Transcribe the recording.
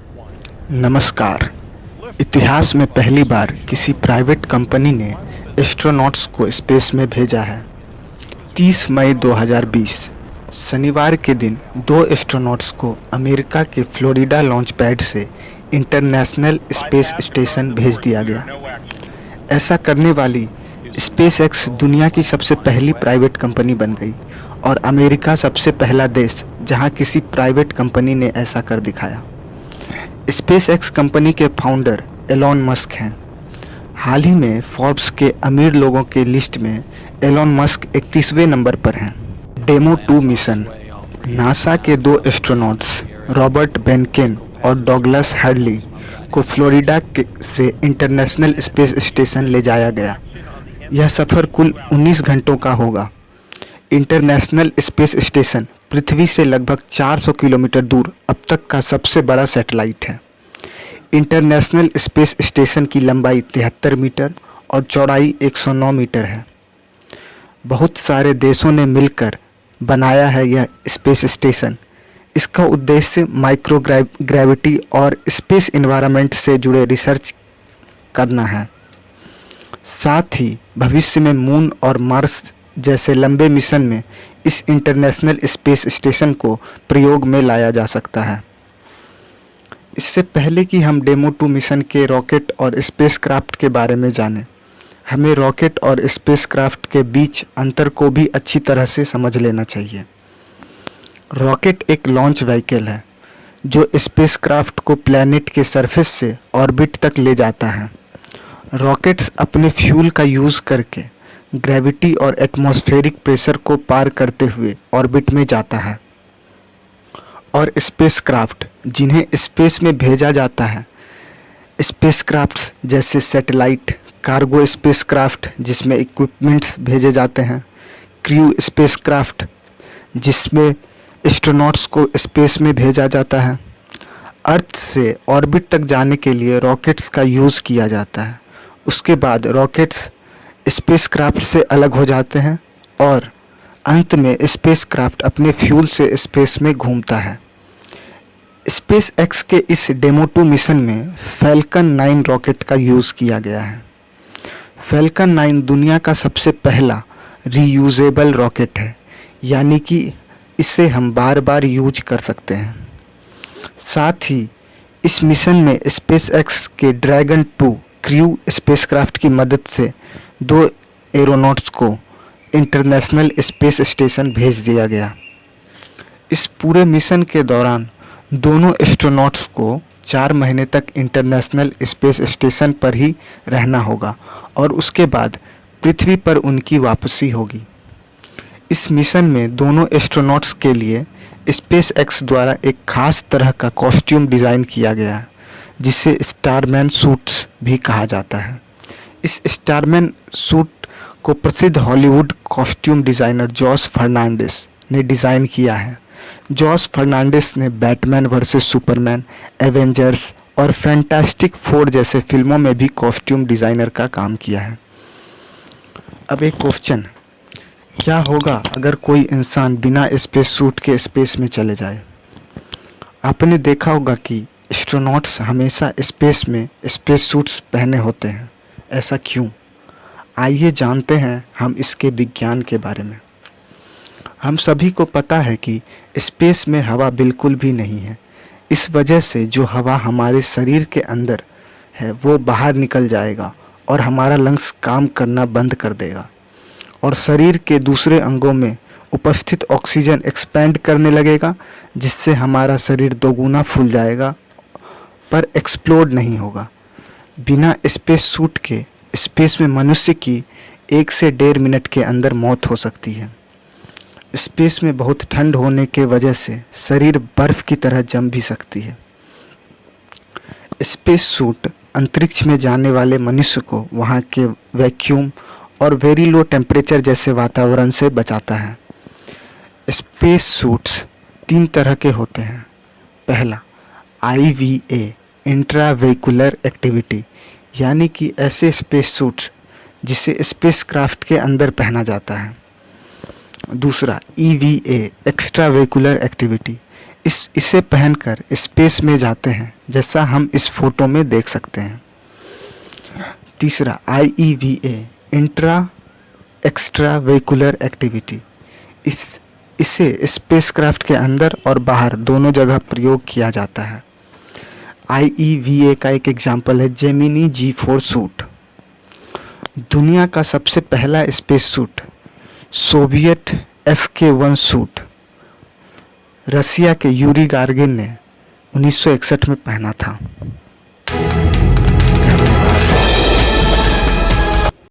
नमस्कार। इतिहास में पहली बार किसी प्राइवेट कंपनी ने एस्ट्रोनॉट्स को स्पेस में भेजा है। 30 मई 2020 शनिवार के दिन 2 एस्ट्रोनॉट्स को अमेरिका के फ्लोरिडा लॉन्च पैड से इंटरनेशनल स्पेस स्टेशन भेज दिया गया। ऐसा करने वाली स्पेसएक्स दुनिया की सबसे पहली प्राइवेट कंपनी बन गई और अमेरिका सबसे पहला देश जहां किसी प्राइवेट कंपनी ने ऐसा कर दिखाया। स्पेसएक्स कंपनी के फाउंडर एलॉन मस्क हैं। हाल ही में फोर्ब्स के अमीर लोगों के लिस्ट में एलॉन मस्क 31वें नंबर पर हैं। Demo 2 mission. नासा के 2 एस्ट्रोनॉट्स रॉबर्ट बेनकेन और डॉगलस हर्ली को फ्लोरिडा से इंटरनेशनल स्पेस स्टेशन ले जाया गया। यह सफ़र कुल 19 घंटों का होगा। इंटरनेशनल स्पेस स्टेशन पृथ्वी से लगभग 400 किलोमीटर दूर अब तक का सबसे बड़ा सैटेलाइट है। इंटरनेशनल स्पेस स्टेशन की लंबाई 73 मीटर और चौड़ाई 109 मीटर है। बहुत सारे देशों ने मिलकर बनाया है यह स्पेस स्टेशन। इसका उद्देश्य माइक्रो ग्रेविटी और स्पेस एनवायरनमेंट से जुड़े रिसर्च करना है। साथ ही भविष्य में मून और मार्स जैसे लंबे मिशन में इस इंटरनेशनल स्पेस स्टेशन को प्रयोग में लाया जा सकता है। इससे पहले कि हम डेमो 2 मिशन के रॉकेट और स्पेसक्राफ्ट के बारे में जानें, हमें रॉकेट और स्पेसक्राफ्ट के बीच अंतर को भी अच्छी तरह से समझ लेना चाहिए। रॉकेट एक लॉन्च व्हीकल है जो स्पेसक्राफ्ट को प्लैनेट के सरफेस से ऑर्बिट तक ले जाता है। रॉकेट्स अपने फ्यूल का यूज़ करके ग्रेविटी और एटमॉस्फेरिक प्रेशर को पार करते हुए ऑर्बिट में जाता है, और स्पेसक्राफ्ट जिन्हें स्पेस में भेजा जाता है, स्पेसक्राफ्ट्स जैसे सैटेलाइट, कार्गो स्पेसक्राफ्ट जिसमें इक्विपमेंट्स भेजे जाते हैं, क्रू स्पेसक्राफ्ट जिसमें एस्ट्रोनॉट्स को स्पेस में भेजा जाता है। अर्थ से ऑर्बिट तक जाने के लिए रॉकेट्स का यूज़ किया जाता है। उसके बाद रॉकेट्स स्पेसक्राफ्ट से अलग हो जाते हैं और अंत में स्पेसक्राफ्ट अपने फ्यूल से स्पेस में घूमता है। स्पेसएक्स के इस डेमो 2 मिशन में फैल्कन 9 रॉकेट का यूज़ किया गया है। फैल्कन 9 दुनिया का सबसे पहला रीयूजेबल रॉकेट है, यानी कि इसे हम बार बार यूज कर सकते हैं। साथ ही इस मिशन में स्पेसएक्स के ड्रैगन 2 क्रू स्पेसक्राफ्ट की मदद से 2 एरोनॉट्स को इंटरनेशनल स्पेस स्टेशन भेज दिया गया। इस पूरे मिशन के दौरान दोनों एस्ट्रोनॉट्स को 4 महीने तक इंटरनेशनल स्पेस स्टेशन पर ही रहना होगा और उसके बाद पृथ्वी पर उनकी वापसी होगी। इस मिशन में दोनों एस्ट्रोनॉट्स के लिए स्पेसएक्स द्वारा एक खास तरह का कॉस्ट्यूम डिज़ाइन किया गया है, जिसे स्टारमैन सूट्स भी कहा जाता है। इस स्टारमैन सूट को प्रसिद्ध Hollywood costume designer Jose Fernandez ने डिज़ाइन किया है। जॉस फर्नांडिस ने बैटमैन वर्सेस सुपरमैन, एवेंजर्स और फैंटास्टिक फोर जैसे फिल्मों में भी कॉस्ट्यूम डिज़ाइनर का काम किया है। अब एक क्वेश्चन, क्या होगा अगर कोई इंसान बिना स्पेस सूट के स्पेस में चले जाए? आपने देखा होगा कि एस्ट्रोनॉट्स हमेशा स्पेस में स्पेस सूट्स पहने होते हैं। ऐसा क्यों? आइए जानते हैं हम इसके विज्ञान के बारे में। हम सभी को पता है कि स्पेस में हवा बिल्कुल भी नहीं है। इस वजह से जो हवा हमारे शरीर के अंदर है वो बाहर निकल जाएगा और हमारा लंग्स काम करना बंद कर देगा और शरीर के दूसरे अंगों में उपस्थित ऑक्सीजन एक्सपैंड करने लगेगा, जिससे हमारा शरीर दोगुना फूल जाएगा पर एक्सप्लोड नहीं होगा। बिना स्पेस सूट के स्पेस में मनुष्य की 1 से 1.5 मिनट के अंदर मौत हो सकती है। स्पेस में बहुत ठंड होने के वजह से शरीर बर्फ की तरह जम भी सकती है। स्पेस सूट अंतरिक्ष में जाने वाले मनुष्य को वहाँ के वैक्यूम और वेरी लो टेम्परेचर जैसे वातावरण से बचाता है। स्पेस सूट्स 3 तरह के होते हैं। पहला, IVA इंट्रावेहिकुलर एक्टिविटी, यानी कि ऐसे स्पेस सूट्स जिसे स्पेसक्राफ्ट के अंदर पहना जाता है। दूसरा, EVA एक्स्ट्रावेहिकुलर एक्टिविटी, इसे पहनकर स्पेस में जाते हैं, जैसा हम इस फोटो में देख सकते हैं। तीसरा IEVA, intra extra vehicular activity. इसे स्पेसक्राफ्ट के अंदर और बाहर दोनों जगह प्रयोग किया जाता है। IEVA का एक एग्जाम्पल है जेमिनी G4 सूट। दुनिया का सबसे पहला space suit Soviet SK-1 suit Russia के यूरी गार्गिन ने 1961 में पहना था।